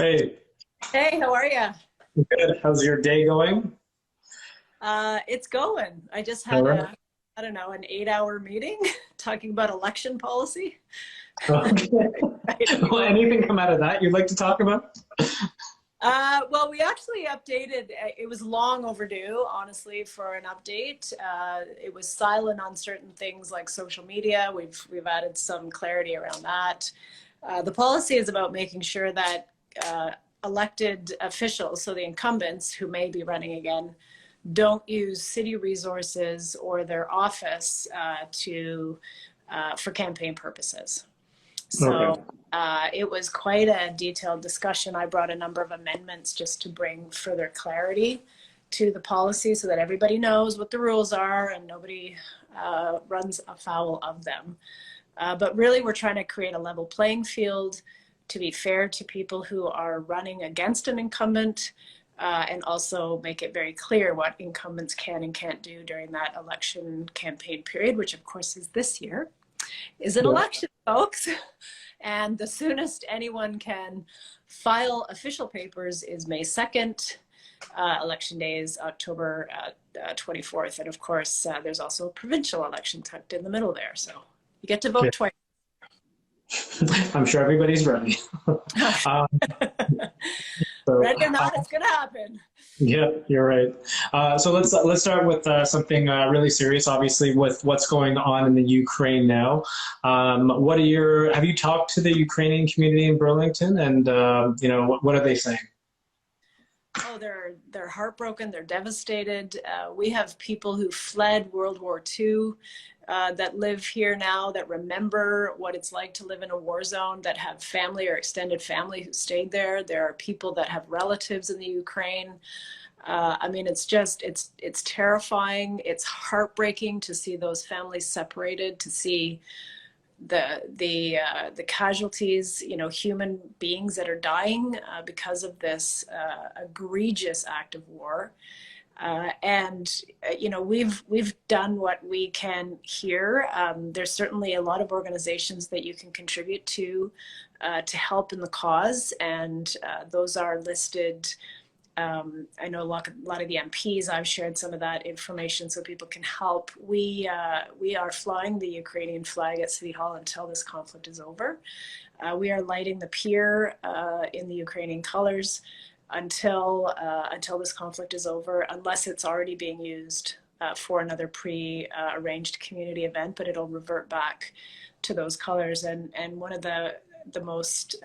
Hey, Hey, how are you? good. How's your day going? It's going. I just All had right. I don't know, an 8-hour meeting talking about election policy. Okay. Exciting. Well, anything come out of that you'd like to talk about? Well, we actually updated. It was long overdue, honestly, for an update. It was silent on certain things like social media. We've added some clarity around that. The policy is about making sure that elected officials, so the incumbents who may be running again, don't use city resources or their office to for campaign purposes. Okay. So it was quite a detailed discussion. I brought a number of amendments just to bring further clarity to the policy so that everybody knows what the rules are and nobody runs afoul of them. But really, we're trying to create a level playing field to be fair to people who are running against an incumbent, and also make it very clear what incumbents can and can't do during that election campaign period, which of course is this year, is an Yeah. election, folks. And the soonest anyone can file official papers is May 2nd. Election day is October 24th. And of course, there's also a provincial election tucked in the middle there. So you get to Okay. vote twice. I'm sure everybody's ready. Um, so, Ready or not, it's going to happen. yeah, you're right. So let's start with something really serious. Obviously, with what's going on in the Ukraine now. What are your? Have you talked to the Ukrainian community in Burlington, and what are they saying? Oh, they're heartbroken. They're devastated. We have people who fled World War II that live here now, that remember what it's like to live in a war zone, that have family or extended family who stayed there. There are people that have relatives in the Ukraine. I mean, it's terrifying. It's heartbreaking to see those families separated, to see the casualties, human beings that are dying because of this egregious act of war. And we've done what we can here. There's certainly a lot of organizations that you can contribute to help in the cause, and those are listed. I know a lot of the MPs. I've shared some of that information so people can help. We are flying the Ukrainian flag at City Hall until this conflict is over. We are lighting the pier in the Ukrainian colors until this conflict is over, unless it's already being used for another pre-arranged community event. But it'll revert back to those colors. And one of the most,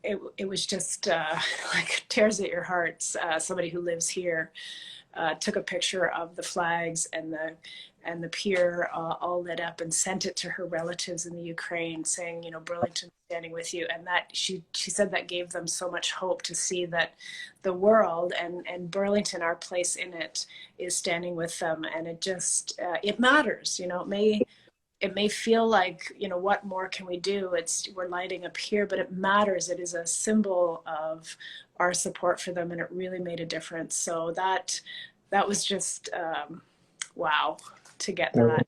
it was just like tears at your hearts. Somebody who lives here took a picture of the flags and the pier all lit up and sent it to her relatives in the Ukraine, saying, Burlington standing with you. And that she said that gave them so much hope to see that the world and Burlington, our place in it, is standing with them. And it just it matters. It may feel like, what more can we do? We're lighting up here, but it matters. It is a symbol of our support for them, and it really made a difference. So that was just wow, to get that.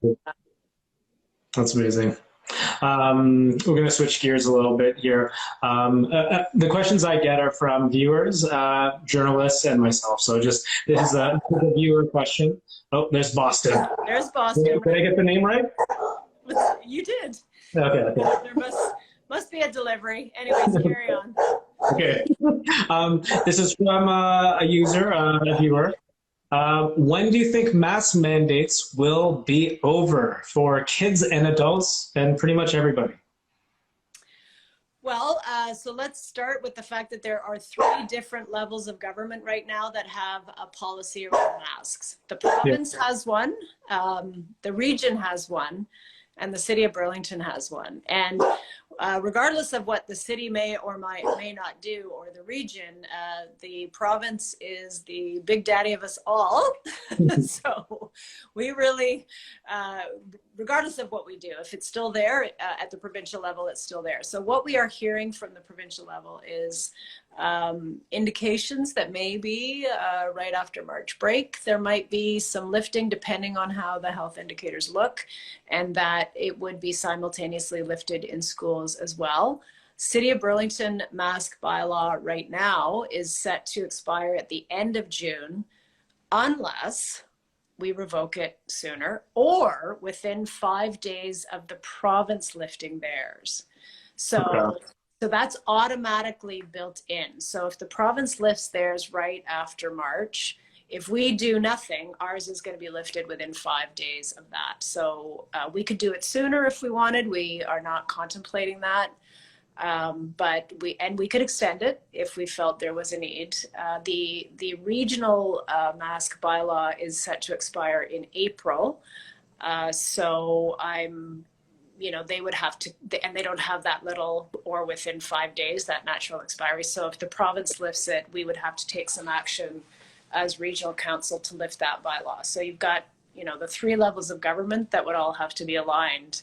That's amazing. We're going to switch gears a little bit here. The questions I get are from viewers, journalists, and myself. So this is a viewer question. Oh, there's Boston. There's Boston. Did I get the name right? You did. Okay. There must be a delivery. Anyways, carry on. Okay. This is from a user, a viewer. When do you think mask mandates will be over for kids and adults and pretty much everybody? Well, so let's start with the fact that there are 3 different levels of government right now that have a policy around masks. The province has one, the region has one, and the city of Burlington has one. And regardless of what the city may or may not do, or the region, the province is the big daddy of us all. So we really, regardless of what we do, if it's still there at the provincial level, it's still there. So what we are hearing from the provincial level is indications that maybe right after March break, there might be some lifting depending on how the health indicators look, and that it would be simultaneously lifted in schools as well. City of Burlington mask bylaw right now is set to expire at the end of June, unless we revoke it sooner or within 5 days of the province lifting theirs. So that's automatically built in. So if the province lifts theirs right after March, if we do nothing, ours is going to be lifted within 5 days of that. So we could do it sooner if we wanted. We are not contemplating that. But we could extend it if we felt there was a need. The regional mask bylaw is set to expire in April. So they would have to, and they don't have that little or within 5 days, that natural expiry. So if the province lifts it, we would have to take some action as regional council to lift that bylaw. So you've got, the 3 levels of government that would all have to be aligned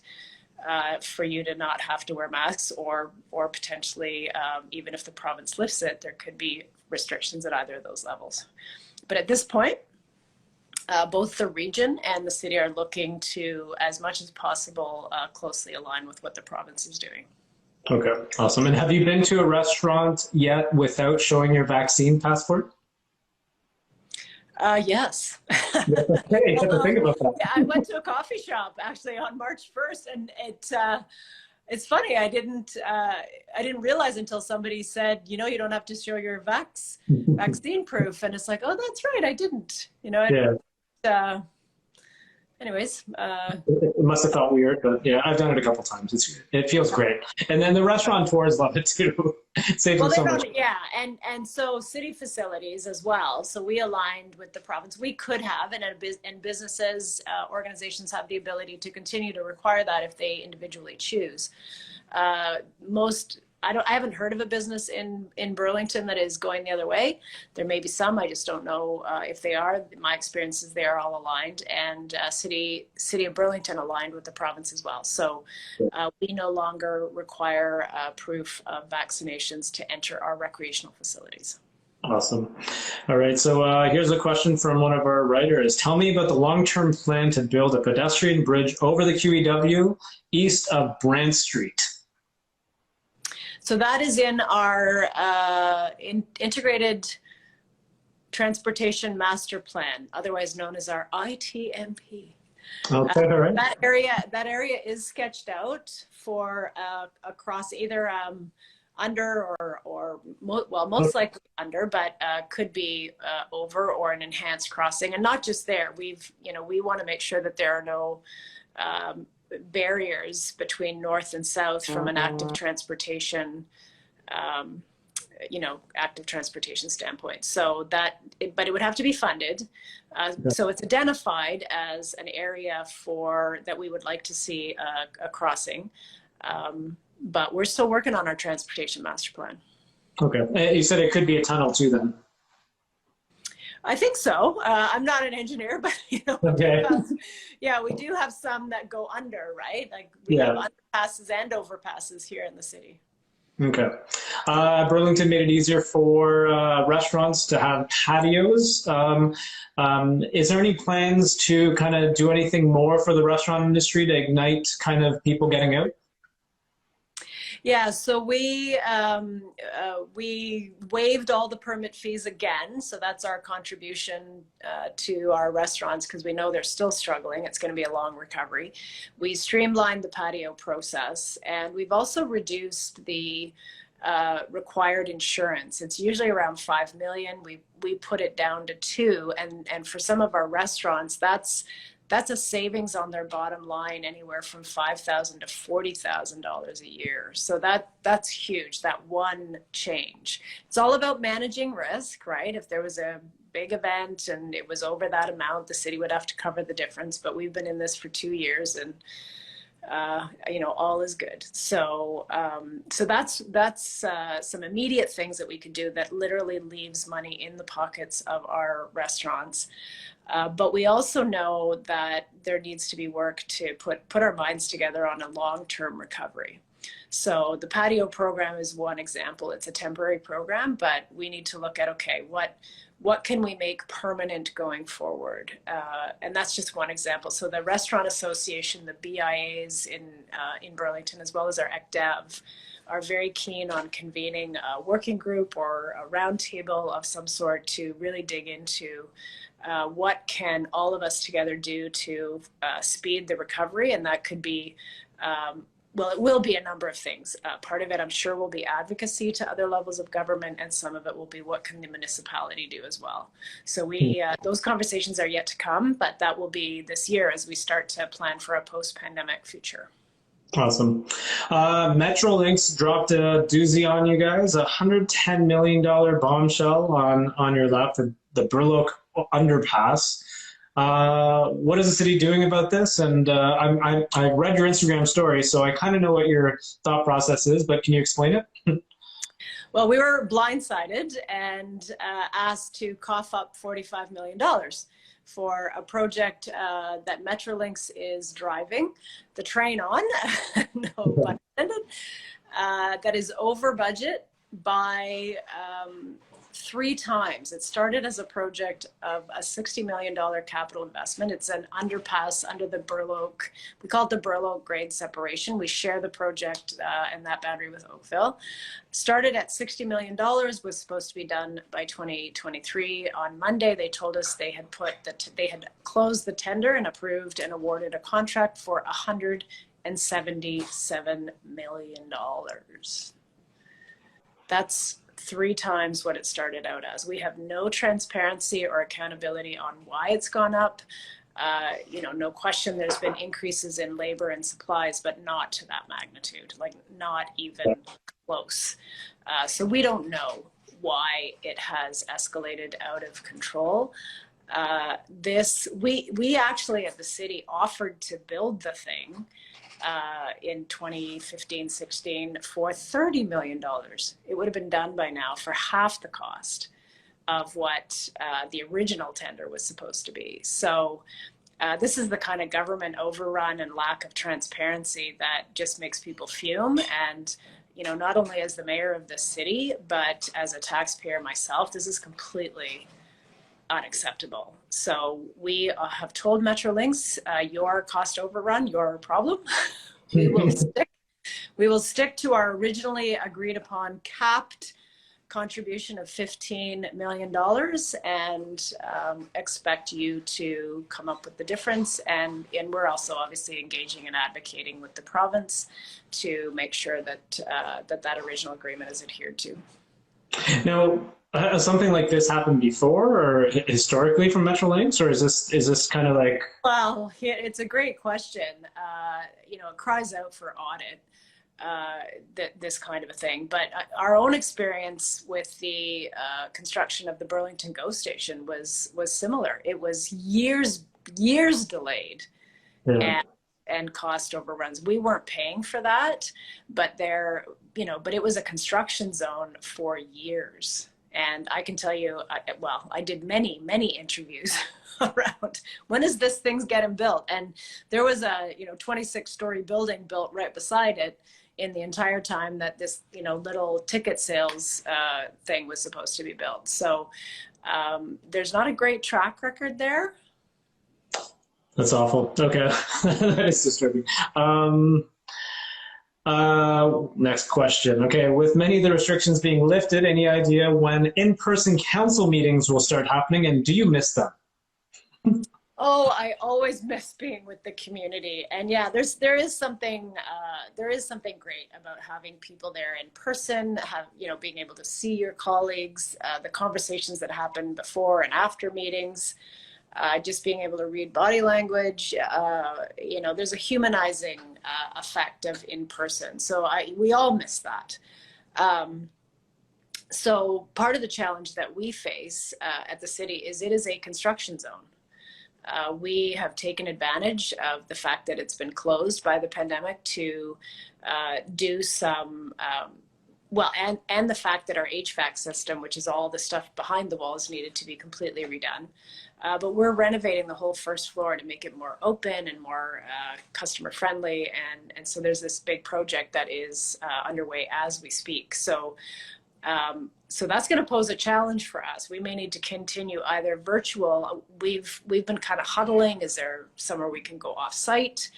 for you to not have to wear masks, or potentially, even if the province lifts it, there could be restrictions at either of those levels. But at this point, both the region and the city are looking to, as much as possible, closely align with what the province is doing. Okay, awesome. And have you been to a restaurant yet without showing your vaccine passport? Yes. Okay, you have to think about that. Yeah, I went to a coffee shop actually on March 1st, and it's funny. I didn't realize until somebody said, you don't have to show your vaccine proof, and it's like, oh, that's right, I didn't. Yeah. Anyways, it must have felt weird, but yeah, I've done it a couple times. It feels great, and then the restaurateurs love it too. Saves them so much. Yeah, and so city facilities as well. So we aligned with the province. We could have, and businesses, organizations have the ability to continue to require that if they individually choose. I haven't heard of a business in Burlington that is going the other way. There may be some, I just don't know if they are. My experience is they are all aligned, and City of Burlington aligned with the province as well. So we no longer require proof of vaccinations to enter our recreational facilities. Awesome. All right, so here's a question from one of our writers. Tell me about the long-term plan to build a pedestrian bridge over the QEW east of Brandt Street. So that is in our Integrated Transportation Master Plan, otherwise known as our ITMP. Okay, all right. That area is sketched out for across either under or most likely under, but could be over or an enhanced crossing, and not just there. We want to make sure that there are no barriers between north and south from an active transportation standpoint. So but it would have to be funded. So it's identified as an area that we would like to see a crossing. But we're still working on our transportation master plan. Okay. You said it could be a tunnel too then. I think so. I'm not an engineer, but Okay. we do have some that go under, right? Like we have underpasses and overpasses here in the city. Okay. Burlington made it easier for restaurants to have patios. Is there any plans to kind of do anything more for the restaurant industry to ignite kind of people getting out? Yeah, so we waived all the permit fees again. So that's our contribution to our restaurants, because we know they're still struggling. It's going to be a long recovery. We streamlined the patio process, and we've also reduced the required insurance. It's usually around $5 million. We put it down to $2 million, and for some of our restaurants, that's a savings on their bottom line, anywhere from $5,000 to $40,000 a year. So that's huge, that one change. It's all about managing risk, right? If there was a big event and it was over that amount, the city would have to cover the difference. But we've been in this for 2 years, and all is good. So that's some immediate things that we could do that literally leaves money in the pockets of our restaurants. But we also know that there needs to be work to put our minds together on a long-term recovery. So the patio program is one example. It's a temporary program, but we need to look at, okay, what can we make permanent going forward? And that's just one example. So the Restaurant Association, the BIAs in Burlington, as well as our ECDEV, are very keen on convening a working group or a roundtable of some sort to really dig into what can all of us together do to speed the recovery. And that could be, well, it will be a number of things. Part of it, I'm sure, will be advocacy to other levels of government, and some of it will be what can the municipality do as well. So those conversations are yet to come, but that will be this year as we start to plan for a post-pandemic future. Awesome. Metrolinx dropped a doozy on you guys, a $110 million bombshell on your lap, the Burloak underpass. What is the city doing about this? And I read your Instagram story, so I kind of know what your thought process is, but can you explain it? Well, we were blindsided and asked to cough up $45 million for a project that Metrolinx is driving the train on, no pun intended, that is over budget by 3 times. It started as a project of a $60 million capital investment. It's an underpass under the Burloak. We call it the Burloak grade separation. We share the project and that boundary with Oakville. Started at $60 million, was supposed to be done by 2023. On Monday, they told us they had closed the tender and approved and awarded a contract for $177 million. That's 3 times what it started out as. We have no transparency or accountability on why it's gone up. No question there's been increases in labor and supplies, but not to that magnitude, like not even close. So we don't know why it has escalated out of control. We actually at the city offered to build the thing in 2015-16 for $30 million. It would have been done by now for half the cost of what the original tender was supposed to be. So this is the kind of government overrun and lack of transparency that just makes people fume. And not only as the mayor of the city, but as a taxpayer myself, this is completely unacceptable. So we have told Metrolinx, your cost overrun, your problem. We will stick to our originally agreed upon capped contribution of $15 million and expect you to come up with the difference. And we're also obviously engaging and advocating with the province to make sure that that original agreement is adhered to. Now, has something like this happened before or historically from Metrolinx, or is this kind of like? Well, it's a great question. It cries out for audit, this kind of a thing. But our own experience with the construction of the Burlington GO station was similar. It was years delayed. Yeah. And cost overruns. We weren't paying for that, but but it was a construction zone for years. And I can tell you, I did many interviews around when is this thing's getting built? And there was a 26-story building built right beside it in the entire time that this little ticket sales thing was supposed to be built. So there's not a great track record there. That's awful. Okay, that is disturbing. Next question. Okay, with many of the restrictions being lifted, any idea when in-person council meetings will start happening, and do you miss them? Oh, I always miss being with the community, and yeah, there is something great about having people there in person. Being able to see your colleagues, the conversations that happen before and after meetings. Just being able to read body language, there's a humanizing effect of in person. So we all miss that. So part of the challenge that we face at the city is it is a construction zone. We have taken advantage of the fact that it's been closed by the pandemic to do some and the fact that our HVAC system, which is all the stuff behind the walls, needed to be completely redone. But we're renovating the whole first floor to make it more open and more customer friendly. And so there's this big project that is underway as we speak. So that's going to pose a challenge for us. We may need to continue either virtual. We've been kind of huddling. Is there somewhere we can go off site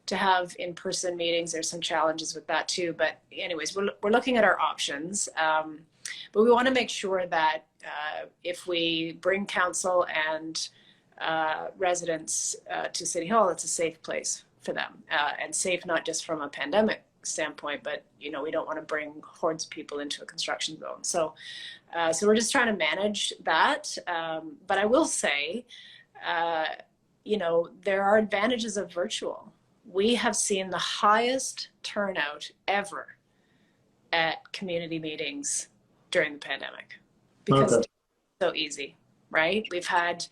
to have in-person meetings. There's some challenges with that too. But anyways, we're looking at our options. But we want to make sure that if we bring council and residents to City Hall, it's a safe place for them, and safe not just from a pandemic standpoint, but we don't want to bring hordes of people into a construction zone. So we're just trying to manage that. But I will say, there are advantages of virtual. We have seen the highest turnout ever at community meetings during the pandemic because it's so easy, right? We've had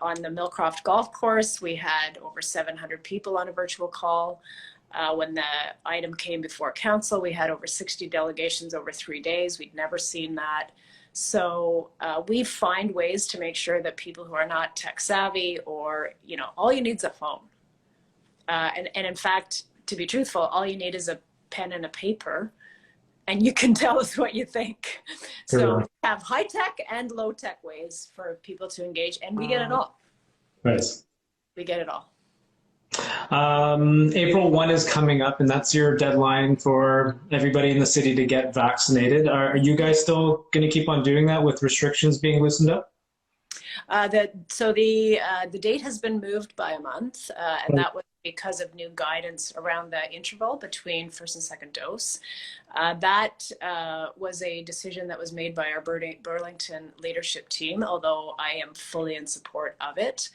on the Millcroft Golf Course, we had over 700 people on a virtual call. When the item came before council, we had over 60 delegations over 3 days. We'd never seen that. So we find ways to make sure that people who are not tech savvy, or, all you need is a phone. And in fact, to be truthful, all you need is a pen and a paper, and you can tell us what you think. So we have high tech and low tech ways for people to engage, and we get it all. Nice. We get it all. April 1 is coming up, and that's your deadline for everybody in the city to get vaccinated. Are you guys still going to keep on doing that with restrictions being loosened up? The date has been moved by a month, and that was because of new guidance around the interval between first and second dose. That was a decision that was made by our Burlington leadership team, although I am fully in support of it.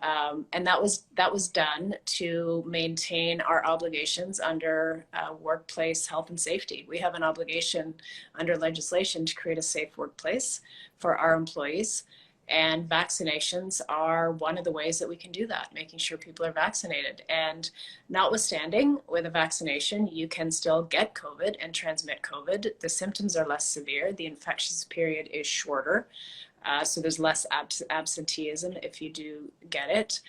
And that was done to maintain our obligations under workplace health and safety. We have an obligation under legislation to create a safe workplace for our employees. And vaccinations are one of the ways that we can do that, making sure people are vaccinated. And notwithstanding, with a vaccination, you can still get COVID and transmit COVID. The symptoms are less severe. The infectious period is shorter. So there's less absenteeism if you do get it.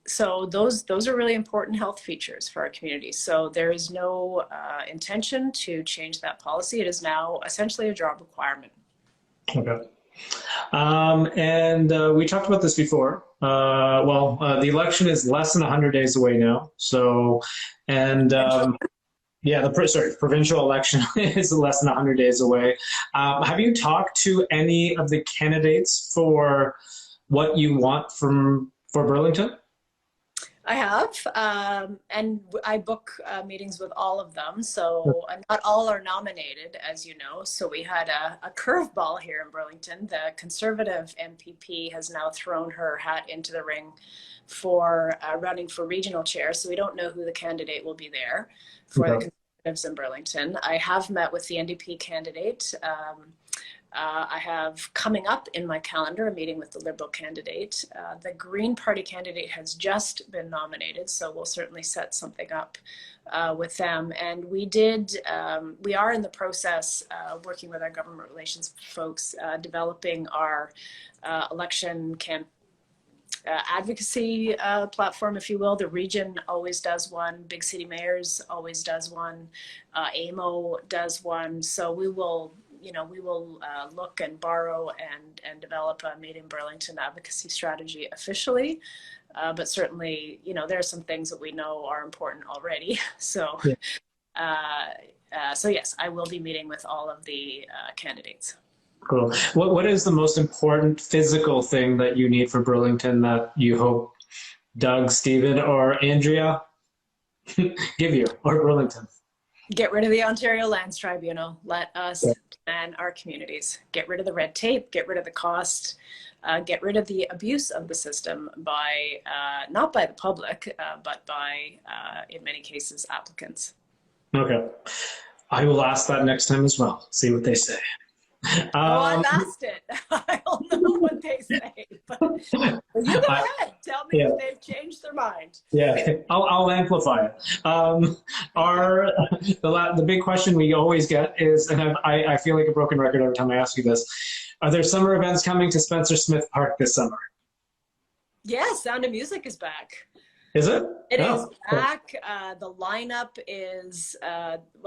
So those are really important health features for our community. So there is no intention to change that policy. It is now essentially a job requirement. Okay. And we talked about this before. The election is less than 100 days away now. So, and yeah, the provincial election is less than 100 days away. Have you talked to any of the candidates for what you want for Burlington? I have, and I book meetings with all of them. So not all are nominated, as you know. So we had a curveball here in Burlington. The Conservative MPP has now thrown her hat into the ring for running for regional chair. So we don't know who the candidate will be there for the Conservatives in Burlington. I have met with the NDP candidate. I have coming up in my calendar a meeting with the Liberal candidate. The Green Party candidate has just been nominated, so we'll certainly set something up with them. And we are in the process, working with our government relations folks, developing our election advocacy platform, if you will. The region always does one. Big City Mayors always does one. AMO does one. So we will look and borrow and develop a Made in Burlington advocacy strategy officially. But certainly, there are some things that we know are important already. So, so yes, I will be meeting with all of the candidates. Cool. What is the most important physical thing that you need for Burlington that you hope Doug, Stephen, or Andrea give you, or Burlington? Get rid of the Ontario Lands Tribunal. Let us plan our communities. Get rid of the red tape, get rid of the cost, get rid of the abuse of the system by, not by the public, but by, in many cases, applicants. Okay. I will ask that next time as well. See what they say. I've asked it. I don't know what they say, but you go ahead. Tell me if they've changed their mind. Yeah, I'll amplify it. The big question we always get is, and I feel like a broken record every time I ask you this, are there summer events coming to Spencer Smith Park this summer? Yes, Sound of Music is back. Is it? It is back. The lineup is,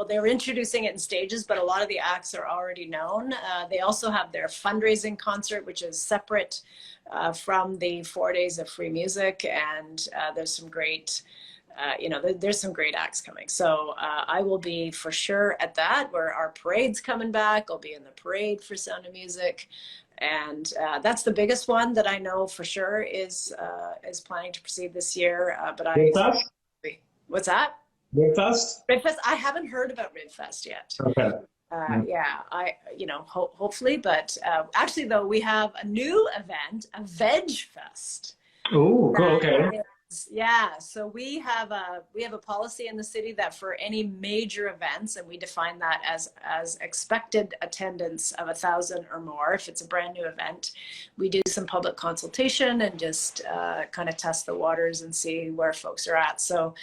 they're introducing it in stages, but a lot of the acts are already known. They also have their fundraising concert, which is separate from the 4 days of free music. And there's some great there's some great acts coming. So I will be for sure at that, where our parade's coming back. I'll be in the parade for Sound of Music. And that's the biggest one that I know for sure is planning to proceed this year. Ribfest? What's that? Ribfest? Ribfest? I haven't heard about Ribfest yet. Okay. Yeah, hopefully. But actually, though, we have a new event, a Veg Fest. Oh, cool. Okay. Yeah, so we have a policy in the city that for any major events, and we define that as expected attendance of 1,000 or more. If it's a brand new event, we do some public consultation and just kind of test the waters and see where folks are at. So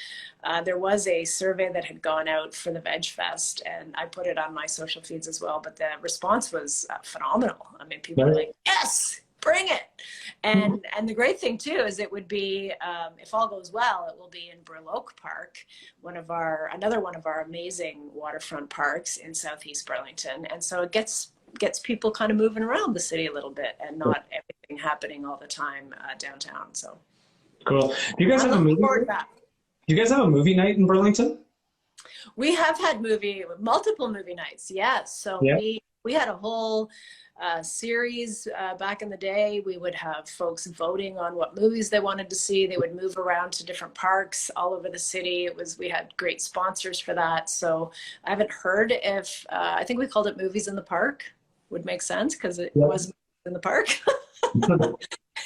there was a survey that had gone out for the Veg Fest, and I put it on my social feeds as well. But the response was phenomenal. I mean, people were like, "Yes, bring it." And the great thing too is it would be, if all goes well, it will be in Burloak Park, another one of our amazing waterfront parks in Southeast Burlington. And so it gets people kind of moving around the city a little bit, and not everything happening all the time downtown. So cool. Do you guys have a movie? Do you guys have a movie night in Burlington? We have had multiple movie nights. Yes. So we had a whole series back in the day. We would have folks voting on what movies they wanted to see. They would move around to different parks all over the city. We had great sponsors for that. So I haven't heard if I think we called it Movies in the Park. Would make sense because it was in the park.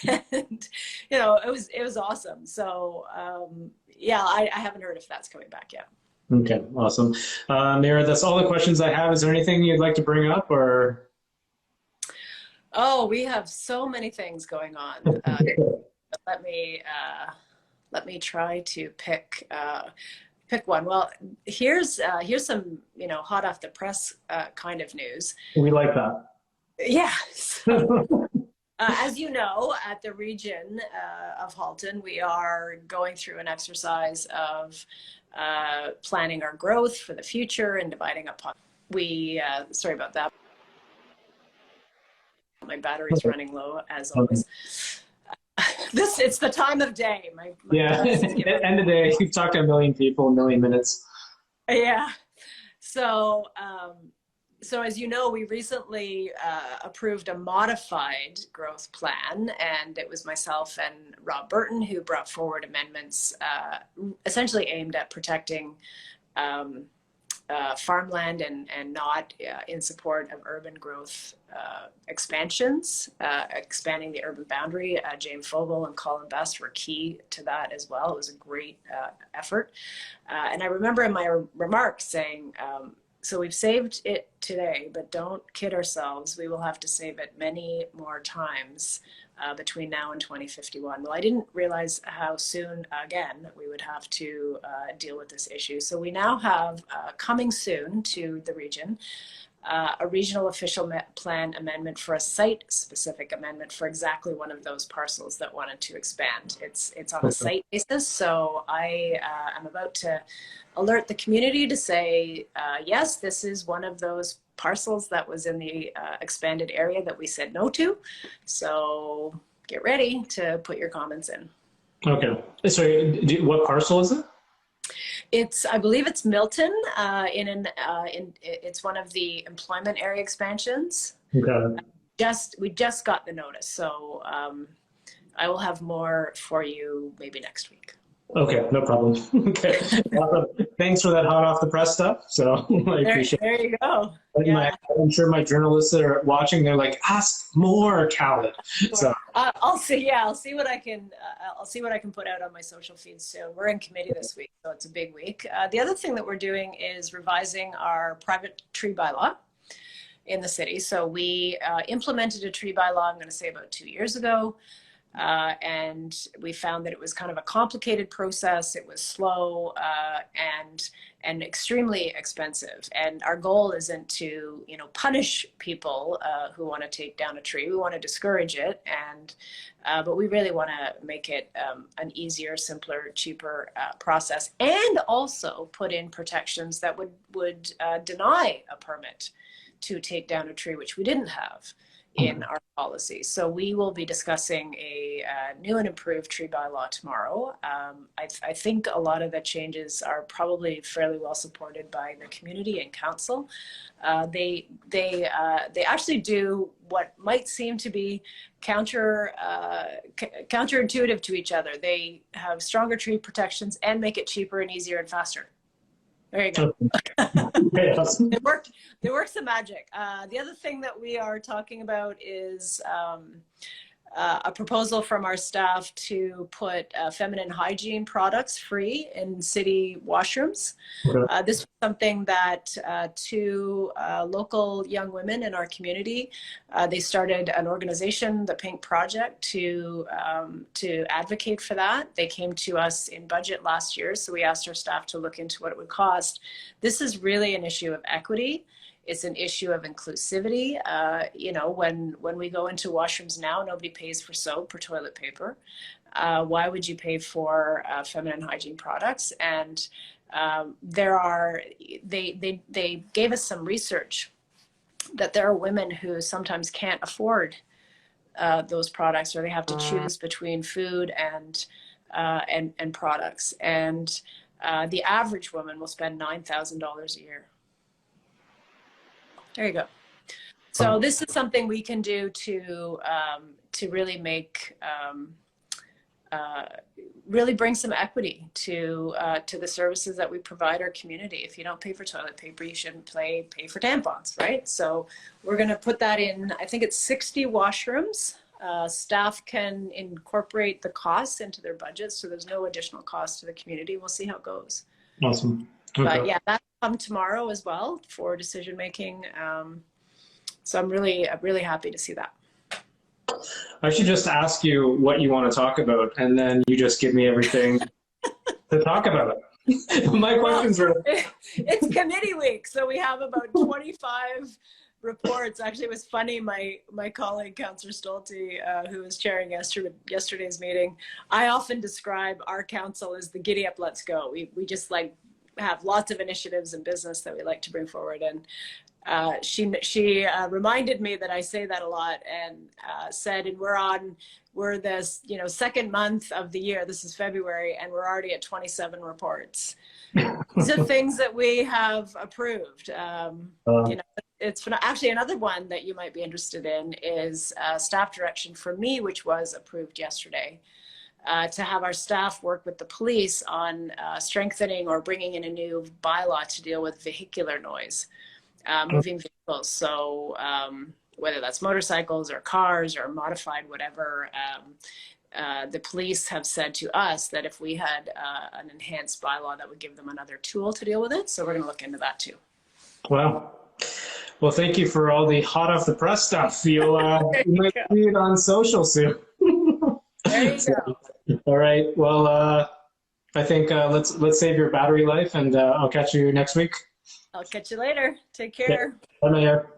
And it was awesome. So I haven't heard if that's coming back yet. Okay, awesome. Mira, that's all the questions I have. Is there anything you'd like to bring up, or? Oh, we have so many things going on. Let me try to pick one. Well, here's some hot off the press kind of news. We like that. Yeah. So, as you know, at the region of Halton, we are going through an exercise of planning our growth for the future and dividing up. Sorry about that. My battery's running low as always. It's the time of day. End of day. You've talked to a million people, a million minutes. Yeah. So as you know, we recently approved a modified growth plan, and it was myself and Rob Burton who brought forward amendments essentially aimed at protecting farmland and not in support of urban growth expansions, expanding the urban boundary. James Fogel and Colin Best were key to that as well. It was a great effort. And I remember in my remarks saying, so we've saved it today, but don't kid ourselves. We will have to save it many more times between now and 2051. Well, I didn't realize how soon, again, we would have to deal with this issue. So we now have coming soon to the region, a regional official plan amendment for a site-specific amendment for exactly one of those parcels that wanted to expand. It's on a site basis, so I am about to alert the community to say, yes, this is one of those parcels that was in the expanded area that we said no to. So get ready to put your comments in. Okay. Sorry, what parcel is it? I believe it's Milton. It's one of the employment area expansions. Okay. We just got the notice, so I will have more for you maybe next week. Okay, no problem. Okay, thanks for that hot off the press stuff. So I appreciate it. There you go. I'm sure my journalists that are watching, they're like, ask more, Khaled. So I'll see. Yeah, I'll see what I can. I'll see what I can put out on my social feeds soon. We're in committee this week, so it's a big week. The other thing that we're doing is revising our private tree bylaw in the city. So we implemented a tree bylaw, I'm going to say about 2 years ago. And we found that it was kind of a complicated process. It was slow and extremely expensive. And our goal isn't to, punish people who want to take down a tree. We want to discourage it, but we really want to make it an easier, simpler, cheaper process, and also put in protections that would deny a permit to take down a tree, which we didn't have in our policy. So we will be discussing a new and improved tree bylaw tomorrow. I think a lot of the changes are probably fairly well supported by the community and council. They actually do what might seem to be counterintuitive to each other. They have stronger tree protections and make it cheaper and easier and faster. There you go. It worked. There works the magic. The other thing that we are talking about is a proposal from our staff to put feminine hygiene products free in city washrooms. Okay. This was something that two local young women in our community, they started an organization, the Pink Project, to advocate for that. They came to us in budget last year, so we asked our staff to look into what it would cost. This is really an issue of equity. It's an issue of inclusivity. You know, when we go into washrooms now, nobody pays for soap or toilet paper. Why would you pay for feminine hygiene products? And they gave us some research that there are women who sometimes can't afford those products, or they have to choose between food and products. And the average woman will spend $9,000 a year. There you go. So this is something we can do to really make, really bring some equity to the services that we provide our community. If you don't pay for toilet paper, you shouldn't pay for tampons, right? So we're going to put that in, I think it's 60 washrooms. Staff can incorporate the costs into their budgets, so there's no additional cost to the community. We'll see how it goes. Awesome. Okay. But yeah, that'll come tomorrow as well for decision making. So I'm really happy to see that. I should just ask you what you want to talk about, and then you just give me everything to talk about. My questions are... It's committee week, so we have about 25 reports. Actually, it was funny. My colleague, Councillor Stolte, who was chairing yesterday's meeting, I often describe our council as the giddy up, let's go. We just like have lots of initiatives and business that we like to bring forward. And she reminded me that I say that a lot, and said, and we're this, you know, second month of the year. This is February, and we're already at 27 reports. These are things that we have approved. You know, it's actually another one that you might be interested in is staff direction for me, which was approved yesterday. To have our staff work with the police on strengthening or bringing in a new bylaw to deal with vehicular noise, moving vehicles. So whether that's motorcycles or cars or modified, whatever, the police have said to us that if we had an enhanced bylaw, that would give them another tool to deal with it. So we're going to look into that too. Wow. Well, thank you for all the hot off the press stuff. You might see it on social soon. There you go. All right. Well, I think let's save your battery life, and I'll catch you next week. I'll catch you later. Take care. Bye, Mayor.